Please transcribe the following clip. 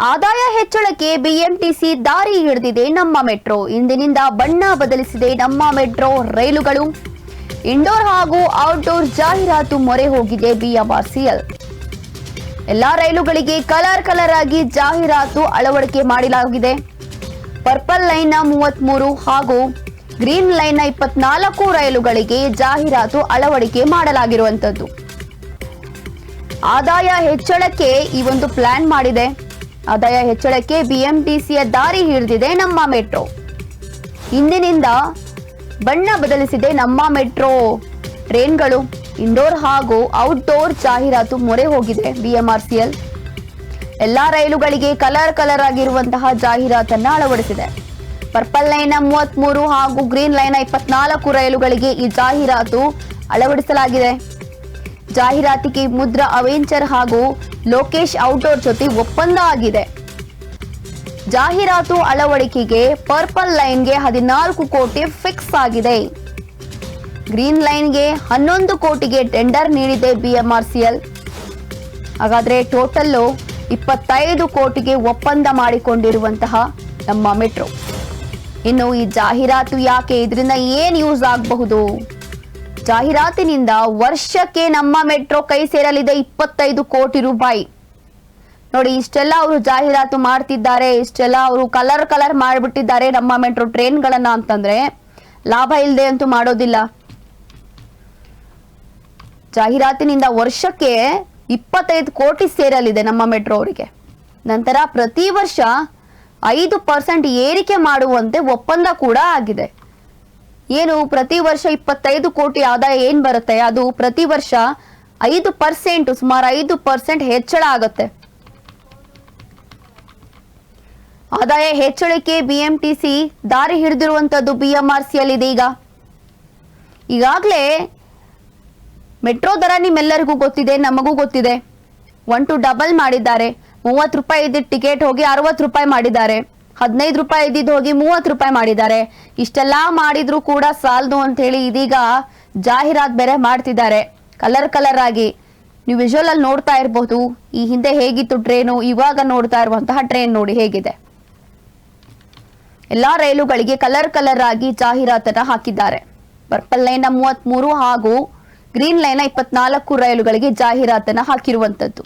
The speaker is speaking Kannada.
ಆದಾಯ ಹೆಚ್ಚಳಕ್ಕೆ ಬಿಎಂಟಿಸಿ ದಾರಿ ಹಿಡಿದಿದೆ ನಮ್ಮ ಮೆಟ್ರೋ. ಇಂದಿನಿಂದ ಬಣ್ಣ ಬದಲಿಸಿದೆ ನಮ್ಮ ಮೆಟ್ರೋ ರೈಲುಗಳು. ಇಂಡೋರ್ ಹಾಗೂ ಔಟ್ಡೋರ್ ಜಾಹೀರಾತು ಮೊರೆ ಹೋಗಿದೆ ಬಿಎಂಆರ್ಸಿಎಲ್. ಎಲ್ಲಾ ರೈಲುಗಳಿಗೆ ಕಲರ್ ಆಗಿ ಜಾಹೀರಾತು ಅಳವಡಿಕೆ ಮಾಡಲಾಗಿದೆ. ಪರ್ಪಲ್ ಲೈನ್ನ 33 ಹಾಗೂ ಗ್ರೀನ್ ಲೈನ್ನ 24 ರೈಲುಗಳಿಗೆ ಜಾಹೀರಾತು ಅಳವಡಿಕೆ ಮಾಡಲಾಗಿರುವಂತದ್ದು. ಆದಾಯ ಹೆಚ್ಚಳಕ್ಕೆ ಈ ಒಂದು ಪ್ಲಾನ್ ಮಾಡಿದೆ. ಆದಾಯ ಹೆಚ್ಚಳಕ್ಕೆ ಬಿಎಂಟಿಸಿಯ ದಾರಿ ಹಿಡಿದಿದೆ ನಮ್ಮ ಮೆಟ್ರೋ. ಇಂದಿನಿಂದ ಬಣ್ಣ ಬದಲಿಸಿದೆ ನಮ್ಮ ಮೆಟ್ರೋ ಟ್ರೈನ್ಗಳು. ಇಂಡೋರ್ ಹಾಗೂ ಔಟ್ಡೋರ್ ಜಾಹೀರಾತು ಮೊರೆ ಹೋಗಿದೆ ಬಿಎಂಆರ್ಸಿಎಲ್. ಎಲ್ಲಾ ರೈಲುಗಳಿಗೆ ಕಲರ್ ಆಗಿರುವಂತಹ ಜಾಹೀರಾತನ್ನ ಅಳವಡಿಸಿದೆ. ಪರ್ಪಲ್ ಲೈನ್ 33 ಹಾಗೂ ಗ್ರೀನ್ ಲೈನ್ 24 ರೈಲುಗಳಿಗೆ ಈ ಜಾಹೀರಾತು ಅಳವಡಿಸಲಾಗಿದೆ. ಜಾಹೀರಾತಿಗೆ ಮುದ್ರಾ ಅವೆಂಚರ್ ಹಾಗೂ ಲೋಕೇಶ್ ಔಟ್ಡೋರ್ ಜೊತೆ ಒಪ್ಪಂದ ಆಗಿದೆ. ಜಾಹೀರಾತು ಅಳವಡಿಕೆಗೆ ಪರ್ಪಲ್ ಲೈನ್ಗೆ 14 ಕೋಟಿ ಫಿಕ್ಸ್ ಆಗಿದೆ. ಗ್ರೀನ್ ಲೈನ್ಗೆ 11 ಕೋಟಿಗೆ ಟೆಂಡರ್ ನೀಡಿದೆ ಬಿಎಂಆರ್ಸಿಎಲ್. ಹಾಗಾದ್ರೆ ಟೋಟಲ್ 25 ಕೋಟಿಗೆ ಒಪ್ಪಂದ ಮಾಡಿಕೊಂಡಿರುವಂತಹ ನಮ್ಮ ಮೆಟ್ರೋ. ಇನ್ನು ಈ ಜಾಹೀರಾತು ಯಾಕೆ, ಇದರಿಂದ ಏನ್ ಯೂಸ್ ಆಗಬಹುದು? ಜಾಹೀರಾತಿನಿಂದ ವರ್ಷಕ್ಕೆ ನಮ್ಮ ಮೆಟ್ರೋ ಕೈ ಸೇರಲಿದೆ 25 ಕೋಟಿ ರೂಪಾಯಿ. ನೋಡಿ, ಇಷ್ಟೆಲ್ಲ ಅವರು ಜಾಹೀರಾತು ಮಾಡ್ತಿದ್ದಾರೆ, ಇಷ್ಟೆಲ್ಲ ಅವರು ಕಲರ್ ಮಾಡಿಬಿಟ್ಟಿದ್ದಾರೆ ನಮ್ಮ ಮೆಟ್ರೋ ಟ್ರೈನ್ಗಳನ್ನ ಅಂತಂದ್ರೆ ಲಾಭ ಇಲ್ಲದೆ ಅಂತೂ ಮಾಡೋದಿಲ್ಲ. ಜಾಹೀರಾತಿನಿಂದ ವರ್ಷಕ್ಕೆ 25 ಕೋಟಿ ಸೇರಲಿದೆ ನಮ್ಮ ಮೆಟ್ರೋ ಅವರಿಗೆ. ನಂತರ ಪ್ರತಿ ವರ್ಷ 5% ಏರಿಕೆ ಮಾಡುವಂತೆ ಒಪ್ಪಂದ ಕೂಡ ಆಗಿದೆ. ಏನು ಪ್ರತಿ ವರ್ಷ 25 ಕೋಟಿ ಆದಾಯ ಏನ್ ಬರುತ್ತೆ, ಅದು ಪ್ರತಿ ವರ್ಷ 5%, ಸುಮಾರು 5% ಹೆಚ್ಚಳ ಆಗುತ್ತೆ. ಆದಾಯ ಹೆಚ್ಚಳಕ್ಕೆ ಬಿಎಂಟಿಸಿ ದಾರಿ ಹಿಡಿದಿರುವಂತದ್ದು ಬಿಎಂಆರ್ಸಿಎಲ್ ಇದೆ. ಈಗಾಗಲೇ ಮೆಟ್ರೋ ದರ ನಿಮ್ಮೆಲ್ಲರಿಗೂ ಗೊತ್ತಿದೆ, ನಮಗೂ ಗೊತ್ತಿದೆ. 1 to ಡಬಲ್ ಮಾಡಿದ್ದಾರೆ. 30 ರೂಪಾಯಿ ಇದ್ದಿದ್ದ ಟಿಕೆಟ್ ಹೋಗಿ 60 ರೂಪಾಯಿ ಮಾಡಿದ್ದಾರೆ. 15 ರೂಪಾಯಿ ಇದ್ದಿದ್ದು ಹೋಗಿ 30 ರೂಪಾಯಿ ಮಾಡಿದ್ದಾರೆ. ಇಷ್ಟೆಲ್ಲ ಮಾಡಿದ್ರು ಕೂಡ ಸಾಲದು ಅಂತ ಹೇಳಿ ಇದೀಗ ಜಾಹೀರಾತು ಬೇರೆ ಮಾಡ್ತಿದ್ದಾರೆ ಕಲರ್ ಆಗಿ. ನೀವು ವಿಜುವಲ್ ಅಲ್ಲಿ ನೋಡ್ತಾ ಇರಬಹುದು. ಈ ಹಿಂದೆ ಹೇಗಿತ್ತು ಟ್ರೈನು, ಇವಾಗ ನೋಡ್ತಾ ಇರುವಂತಹ ಟ್ರೈನ್ ನೋಡಿ ಹೇಗಿದೆ. ಎಲ್ಲಾ ರೈಲುಗಳಿಗೆ ಕಲರ್ ಆಗಿ ಜಾಹೀರಾತನ್ನ ಹಾಕಿದ್ದಾರೆ. ಪರ್ಪಲ್ ಲೈನ್ 33 ಹಾಗೂ ಗ್ರೀನ್ ಲೈನ್ 24 ರೈಲುಗಳಿಗೆ ಜಾಹೀರಾತನ್ನ ಹಾಕಿರುವಂತದ್ದು.